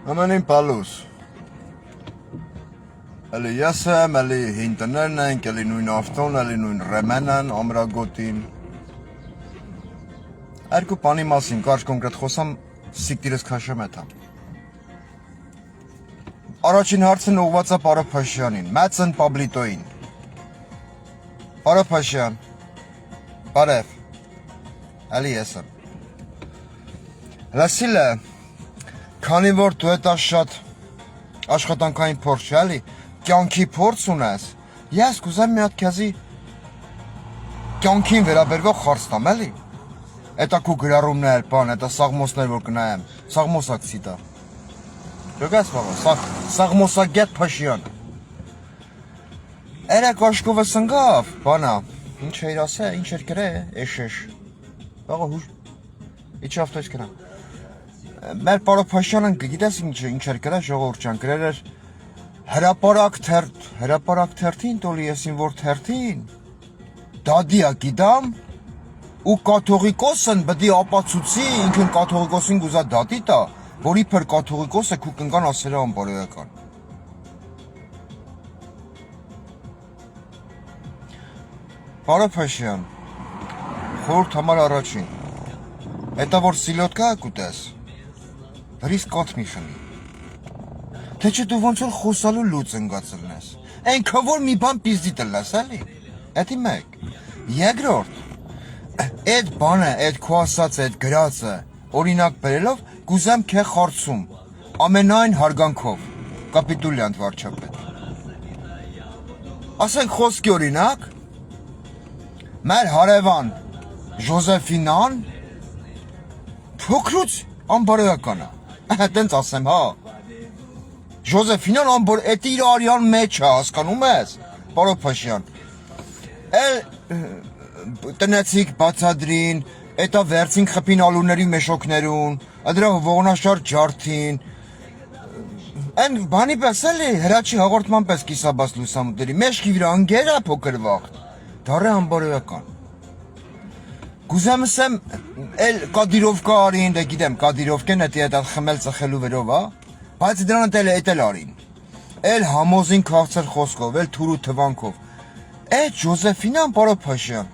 Ամենին պալուս, էլի ես եմ, էլի հին տներն ենք, էլի նույն ավտոն, էլի նույն ռեմենն, ամրագոտին Երկու բանի մասին, կարճ կոնկրետ խոսամ, սիկտիրս քաշեմ էթա Առաջին հարցն ուղղված է Պարո Փաշյանին, Մեծն Պաբլիտոյին Պարո Փաշյան, բարև, էլի ես եմ Լասիլը Քանի որ դու էտա շատ աշխատանքային փորձ չէ, էլի, կյանքի փորձ ունես, ես կուզեմ մի հատ քեզի կյանքին վերաբերվող հարց տամ, էլի։ Էտա քո գրառումներ, բան, էտա սաղմոսներ որ կնայեմ, սաղմոսակցի տա։ Ճոգաս բաղա, սաղմոսագետ Փաշյան։ Երեք աշկովը սնգավ, բանա, ինչ էր ասե, ինչ էր գրե, էշեշ։ Բաղա հուշ, իչավ տոյս կնա։ Մեր Պարո Փաշյանն գիտես ինչ էր գրել ժողովուրդ ջան, գրել էր հրապարակ թերթին, տոլի եսին որ թերթին, դադիա գիտամ, ու կաթողիկոսն բդի ապացուցի, ինքն կաթողիկոսին գուզա դատի տա, որ իբր կաթողիկոսը քու կնկան ասել է անբարոյական։ Պարո Փաշյան, խորհուրդ համար առաջին, հետա որ սիլոտկա կուտես, Հրիս կոտ մի խնի Թե չէ դու ոնց որ խոսալու լուծ ընգացլնես Ենքա որ մի բան պիզդի տլես էլի Էդի մեկ Եգրորդ Էդ բանը, էդ քո ասած էդ գրածը Օրինակ բերելով գուզեմ քե խարցում Ամենայն հարգանքով Կապիտուլյանտ վարչապետ Ասենք խոսքի օրինակ Մեր հարևան Ժոզեֆինան Փոքրուց անբարոյական է Տենց ասեմ, հա Ժոզեֆինան ամբոր, էտ իր արյան մեջ է, հասկանում ես, Պարո Փաշյան Էլ տնեցիք բացադրին, էտա վերցինք խպին ալուների մեշոքներուն, դրա ողնաշար ջարդին Են բանի պես էլի, հրաչի հաղորդման պես կիսաբաց լուսամուտերի, մեշքի վրա անգեր է փոքր վաղտ, դարը անբարոյական Գուզեմ ասեմ, էլ Կադիրովկա արին, դե գիտեմ, Կադիրովկեն էտի էտ խմել ծխելու վերով, բայց դրանդ էլ արին, էլ համոզին քաղցր խոսքով, էլ թուրու թվանքով, էտ Ժոզեֆինան Պարո Փաշյան,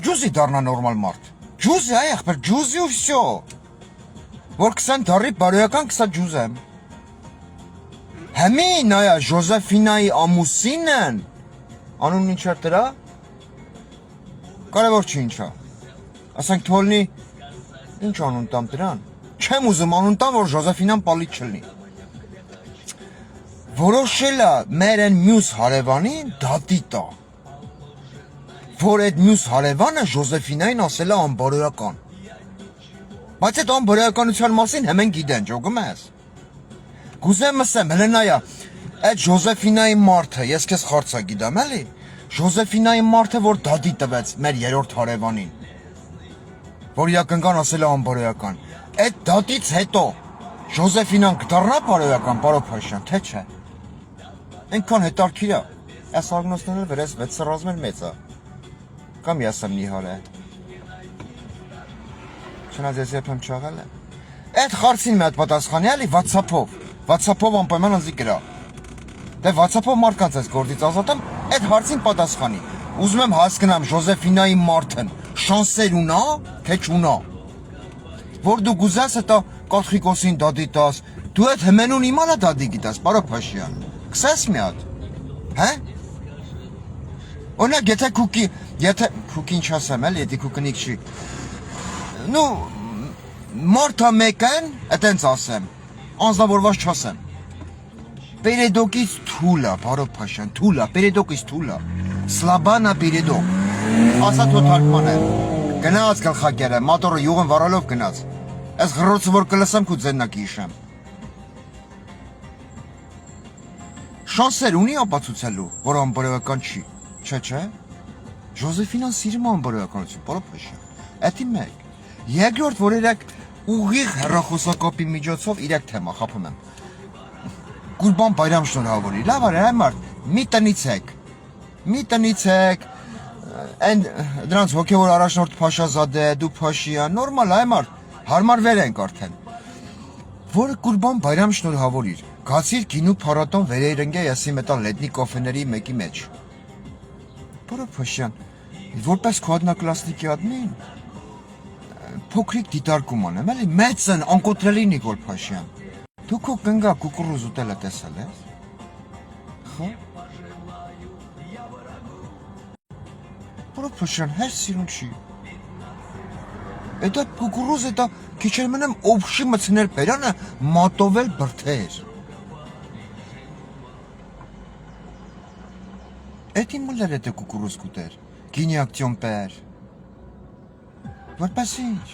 ջուզի դարնա նորմալ մարդ, ջուզի այ ախպեր, ջուզի ու վսյո, որ 20 դարի բարոյական 20 ջուզեմ, հեմին այա Ժոզեֆինայի ամուսինն, անուն ինչ էր դրա, Կարևոր չի ինչա, ասենք թոլնի, ինչ անուն տամ դրան, չեմ ուզում անուն տամ, որ Ժոզեֆինան պալիտ չլնի Որոշել է մեր են մյուս հարևանին դատի տա, որ այդ մյուս հարևանը Ժոզեֆինային ասել է անբարոյական Բայց այդ անբարոյականության մասին հեմեն գիտեն, ջոգում ես Գուզեմ ասեմ, հլնայա, այդ Ժոզեֆինայի մարդը, ես կեզ խարցա գիտեմ, էլի Ժոզեֆինայի մարդը, որ դադի տվեց մեր երորդ հարևանին, որ իրակնկան ասել է անբարոյական, այդ դատից հետո Ժոզեֆինան կդառնա բարոյական, Պարո Փաշյան, թե չէ, ենքան հետարքիր է, այս ագնոսներն վերես վեց սրազմ էր մեծ է, կամ եսեմ նիհար է, չնած ես եփեմ չաղել է, այդ խարցին մի հատ պատասխանի էլի վացապով անպայման անձի կրա, դե վացապով մարդկանց ես գործից ազատեմ, այդ հարցին պատասխանի, ուզում եմ հասկնամ Ժոզեֆինայի մարդն, շանսեր ունա, թե չունա, որ դու գուզես հետա կաթխիկոսին դադի տաս, դու այդ հմենուն իմանա դադի գիտաս, Պարո Փաշյան, կսես մի հատ, հե, օրինակ եթե քուքի ինչ ասեմ, էլի, եթե քուքնիկ չի, նու, մարդա մեկն, էտենց ասեմ, անձնավորված չասեմ, Պերեդոկից թուլա, Պարո Փաշյան, թուլա, պերեդոկից թուլա, սլաբանա պերեդոկ, ասա թո թարգման է, գնաց գլխակերը, մատորը յուղն վարալով գնաց, ես գրոցը որ կլսեմ կու ձեննակի իշեմ, շանսեր ունի ապացուցելու, որ անբարոյական չի, չէ, Ժոզեֆինան սիրում անբարոյականություն, Պարո Փաշյան, էտի մեկ, երկրորդ որ իրեք ուղիղ հեռախոսակապի միջոցով իրեք թեմա, խապում եմ, Գուրբան Բայրամ շնորհավորի, լավ արի, այ մարդ, մի տնից եք, դրանց հոգևոր առաջնորդ Փաշազադե, դու Փաշյան, նորմալ, այ մարդ, հարմարվեր ենք արդեն, որը Կուրբան Բայրամ շնորհավորիր, գացիր գինու փառատոն վերերնգե եսի մետալ լետնի կոֆեների մեկի մեջ։ Պարոփաշյան, որպես քո одноклассники admin, փոքրիկ դիտարկում անեմ, էլի մեծն անկոտրելի Նիկոլ Փաշյան։ Դու քո կնգա կուկուռուզ ուտելը տեսել ես։ Խո։ Պարոփաշյան, հեր սիրուն չի։ Это кукуруз, это քիչերմենեմ օբշի մցնել բերանը մատովել բրթեր։ Էդի մուլեր էտե կուկուռուզ կուտեր, գինի ակցիոն պեր։ Որպես ինչ։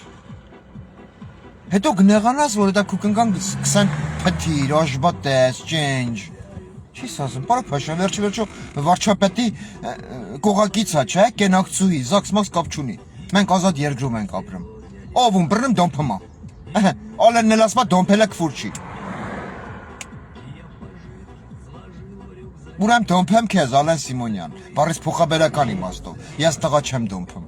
Հետո գնեղանաս, որ էտա կուկնգան 20 պտիր, աշբատես, ճենջ։ Չի սազում, պարոփաշյան, վերջը վարչապետի կողակիցա, չէ, կենակցուի, զաքսմաքս կապ չունի։ Մենք ազատ երկրում ենք ապրում։ Ով ում բռնում դոմփմա։ Ալեն նելասմա դոմփելը քֆուր չի։ Ուրեմ դոմփեմ քեզ Ալեն Սիմոնյան, բառից փոխաբերական իմաստով։ Ես տղա չեմ դոմփում։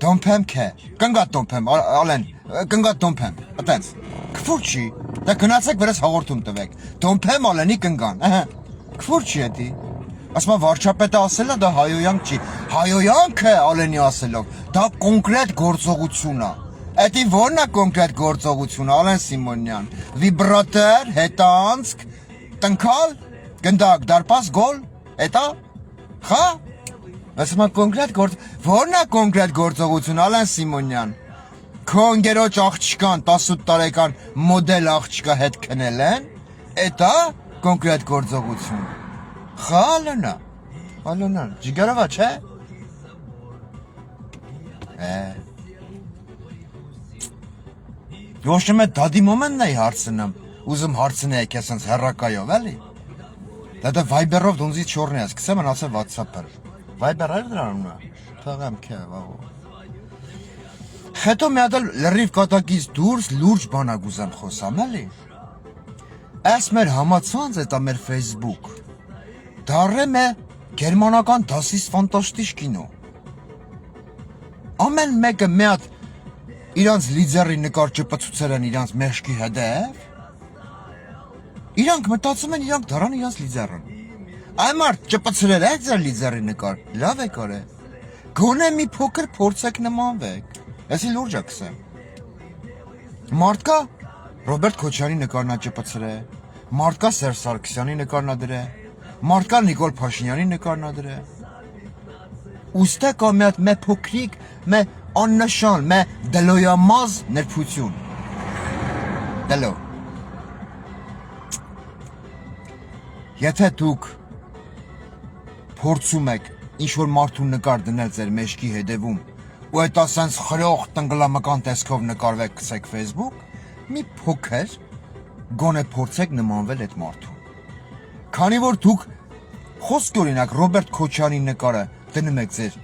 Դոմփեմ քե, կնգատ դոմփեմ, Ալեն, կնգատ դոմփեմ, այտենց։ Քֆուր չի։ Դա գնացեք վերս հաղորդում տվեք։ Դոմփեմ Ալենի կնգան, քֆուր չի էդի։ Ասма վարչապետը ասել է դա հայոյանք չի։ Հայոյանքը Ալենի ասելով, դա կոնկրետ գործողություն է։ Էդի ո՞րն է կոնկրետ գործողությունը, Ալեն Սիմոնյան։ Վիբրատոր, հետանցք, տնքալ, գնդակ, դարպաս, գոլ, էտա։ Խա։ Ասма կոնկրետ ո՞րն է կոնկրետ գործողություն, Ալեն Սիմոնյան։ Քո ընկերոջ աղջկան 18 տարեկան մոդել աղջկա հետ քնել են։ Էտա կոնկրետ գործողություն։ Խա Ալենա, ջիգարովա չէ։ Ոչմ է դադի մոմենն էի հարցնեմ, ուզում հարցնեիք ես ընց հեռակայով, էլի։ Դա վայբերով դունձից չորնի ես, կսեմ անացե վատսապեր։ Վայբեր էր դրանում է, թաղեմ կե, վաղո։ Հետո մի հատել լրիվ կատակից դուրս լուրջ բանակ ուզեմ խոսամ, էլի։ Այս մեր համացանց էտա մեր Facebook, դարրեմ է գերմանական դասից ֆանտաստիշ կինո։ Ամեն մեկը մի հատ իրանց լիդերի նկար ճպցուցեր են իրանց մեջքի հետև։ Իրանք մտածում են իրանք դարան իրանց լիդերն։ Այ մարդ ճպցրել է ձեր լիդերի նկար, լավ է կարե։ Գոնե մի փոքր փորձեք նմանվեք։ Էսի լուրջ է կսեմ։ Մարդկա Ռոբերտ Քոչարյանի նկարն է ճպցրել, մարդկա Սերժ Սարգսյանի նկարն է դրել, մարդկա Նիկոլ Փաշինյանի նկարն է դրել։ Ուստե կա մի հատ մե փոքրիկ, մե աննշան, մե դելոյամազ ներփություն։ Դելո։ Եթե դուք փորձում եք ինչ-որ մարդու նկար դնել ձեր մեջքի հետևում, ու այդ ասենց խրող տնգլամական տեսքով նկարվեք գցեք Facebook, մի փոքր գոնե փորձեք նմանվել այդ մարդուն։ Քանի որ դուք խոսք օրինակ Ռոբերտ Քոչարյանի նկարը դնում եք ձեր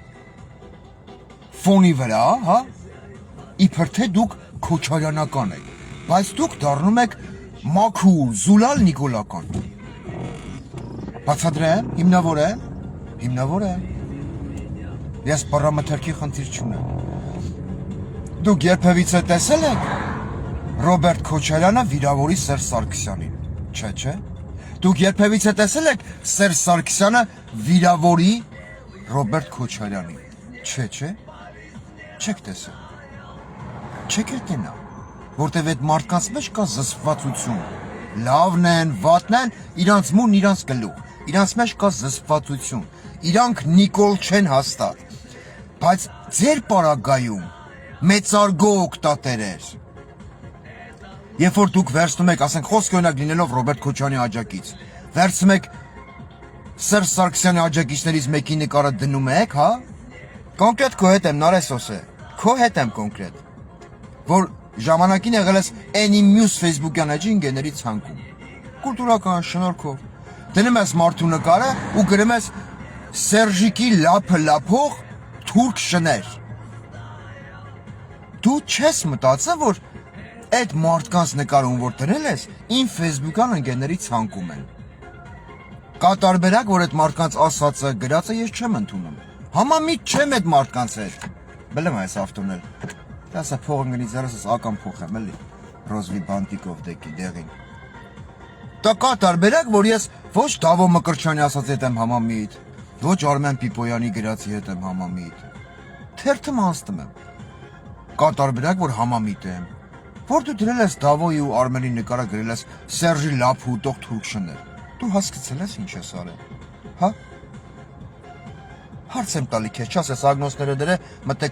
ֆոնի վրա, հա, իբր թե դուք քոչարյանական եք, բայց դուք դառնում եք մաքուր, զուլալ նիկոլական։ Բացատրեմ, հիմնավոր է։ Ես պարամետրի խնդիր չունեմ։ Դուք երբևիցե տեսել եք Ռոբերտ Քոչարյանը վիրավորի Սերժ Սարգսյանին, չէ։ Դուք երբևիցե տեսել եք Սերժ Սարգսյանը վիրավորի Ռոբերտ Քոչարյանին, չէ։ Չեք տեսել։ Չեք էլ տենա, որտև այդ մարդկանց մեջ կա զսպվածություն։ Լավն են, վատն են, իրանց մուն, իրանց գլուխ, իրանց մեջ կա զսպվածություն, իրանք Նիկոլ չեն հաստատ, բայց ձեր պարագայում մեծարգո օգտատերեր, երբ որ դուք վերցնում եք, ասենք խոսք օրինակ լինելով Ռոբերտ Քոչարյանի աջակից, վերցնում եք Սերժ Սարգսյանի աջակիցներից մեկի նկարը դնում եք, հա, կոնկրետ քո հետ եմ, Նարեսոսե, քո հետ եմ կոնկրետ, որ ժամանակին եղել ես Any News Facebook-յան էջի ընկերների ցանկում, կուլտուրական շնորհքով, դնում ես մարդու նկարը ու գրում ես Սերժիկի լափը լափող թուրք շներ։ Դու չես մտածել, որ այդ մարդկանց նկարում որ դրել ես, իմ Facebook-յան ընկերների ցանկում են։ Կա տարբերակ, որ այդ մարդկանց ասածը, գրածը ես չեմ ընդունում։ Համամիտ չեմ այդ մարդկանց հետ։ Բլեմ այս ավտոնել։ Դասա փողը գնի ձեռս ական փոխեմ, էլի։ ռոզվի բանտիկով դեղին։ Դա կա տարբերակ, որ ես ոչ Դավո Մկրտչյանի ասած հետ եմ համամիտ, ոչ Արմեն Պիպոյանի գրածի հետ եմ համամիտ։ Թերթը անցնում եմ։ Կա տարբերակ, որ համամիտ եմ։ Որ դու դրել ես Դավոյի ու Արմենի նկարը գրել ես Սերժի լափ ուտող թուրքշներ։ Դու հասկացել ես ինչ ես արել։ Հա։ Հարց եմ տալի քեզ, չասես ագնոսները դրե, մտե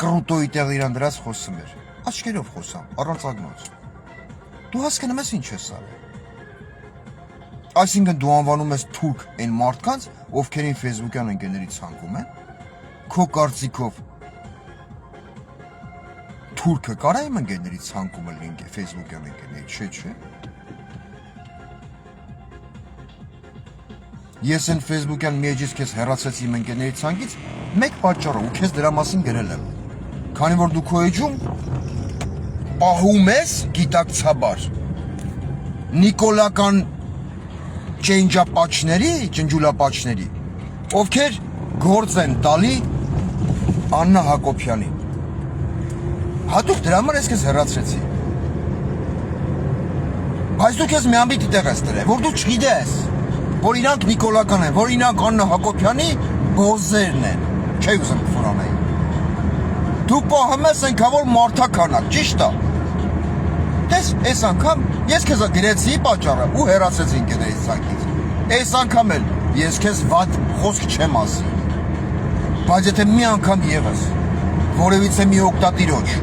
կրուտոյի տեղ իրան դրած խոսում էր։ Աչքերով խոսամ, առանց ագնոց։ Դու հասկանում ես ինչ ես արել։ Այսինքն դու անվանում ես թուրք այն մարդկանց, ովքերին ֆեյսբուքյան ընկերներից ցանկում են։ Քո կարծիքով թուրքը կարա իմ ընկերներից ցանկում է լինի ֆեյսբուքյան ընկերներից, չէ։ Ես այն ֆեյսբուքյան մեջից քեզ հեռացեցի իմ ընկերների ցանկից, մեկ պատճառով ու քեզ դրա մասին գրել եմ։ Քանի որ դու քո էջում պահում ես գիտակցաբար նիկոլական ջնջուլապաչների, ովքեր գործ են տալի Աննա Հակոբյանին։ Հատուկ դրա համար ես քեզ հեռացրեցի։ Բայց դու քեզ մի ամբիտ տեղ ես դրել, որ դու չգիտես, որ իրանք նիկոլական են, որ իրանք Աննա Հակոբյանի բոզերն են, չի ուզում ֆորանայի։ Դու պահում ես ենքավոր մարդականակ, ճիշտ է։ Տես, այս անգամ ես քեզ գրեցի պատճառը ու հեռացեցի ընկերներից ցանկից։ Այս անգամ էլ ես քեզ վատ խոսք չեմ ասի։ Բայց եթե մի անգամ ևս որևիցե մի օգտատիրոջ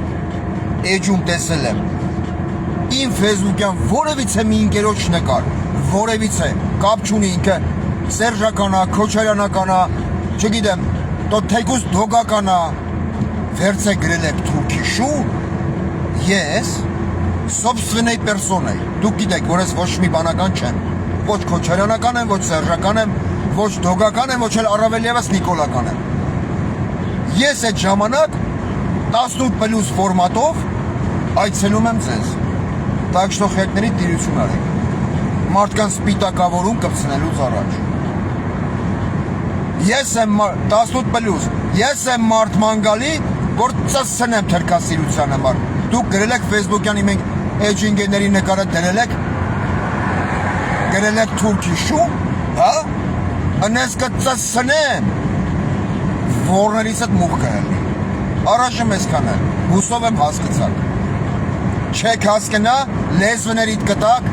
էջում տեսել եմ իմ ֆեյսբուքյան որևիցե մի ընկերոջ նկար, որևիցե կապ չունի ինքը Սերժականա, Քոչարյանականա, չգիտեմ, տո թեկուզ դոգականա, վերցե գրել եք թուրքի շուն, ես собственной персоной, դուք գիտեք, որ ես ոչ մի բանական չեմ, ոչ Քոչարյանական եմ, ոչ Սերժական եմ, ոչ դոգական եմ, ոչ էլ առավել ևս նիկոլական եմ։ Ես այդ ժամանակ 18+ ֆորմատով այցելում եմ ձեզ, так что հետների տիրություն արեք, մարդկանց սպիտակավորում կպցնելուց առաջ։ Ես եմ 18+, ես եմ մարդման գալի, որ ծսնեմ թրքասիրության համար։ Դուք գրել եք ֆեյսբուքյան իմ էջինգերների նկարը դրել եք թուրքի շուն, հա? Անես կծսնեմ, որներից այդ մուխ կհելի։ Առաջում ես կանել, հուսով եմ հասկացակ։ Չեք հասկնա, լեզվներիդ կտակ,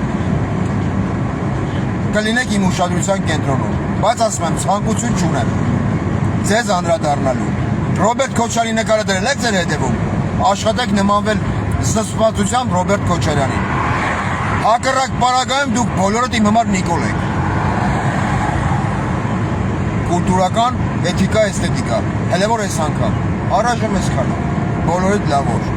կլինեք իմ ուշադրության կենտրոնում, բայց ասում եմ, ցանկություն չունեմ, ձեզ անդրադառնալու։ Ռոբերտ Քոչարյանի նկարը դրել եք ձեր հետևում, աշխատեք նմանվել զսպվածությամբ Ռոբերտ Քոչարյանին։ Հակառակ պարագայում դուք բոլորդ իմ համար նիկոլ եք։ Կուլտուրական, էթիկա, էսթետիկա, հələ որ այս անգամ, առաջում ես քանը, բոլորիդ լավ օր։